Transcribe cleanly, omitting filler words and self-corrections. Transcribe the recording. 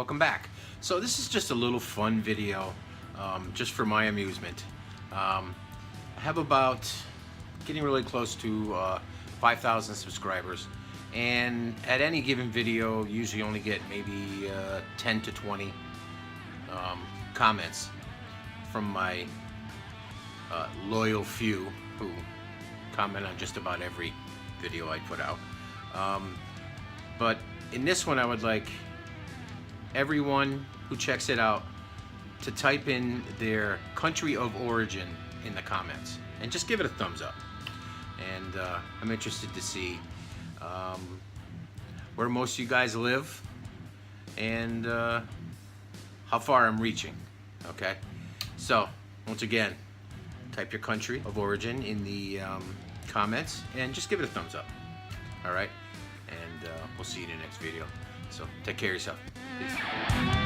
welcome back. So this is just a little fun video, just for my amusement. I have about getting really close to 5,000 subscribers, and at any given video usually only get maybe 10 to 20 comments from my loyal few who comment on just about every video I put out. But in this one I would like everyone who checks it out to type in their country of origin in the comments and just give it a thumbs up. And I'm interested to see where most of you guys live and how far I'm reaching. Okay, so once again, type your country of origin in the comments and just give it a thumbs up. All right, and we'll see you in the next video. So take care of yourself. Peace.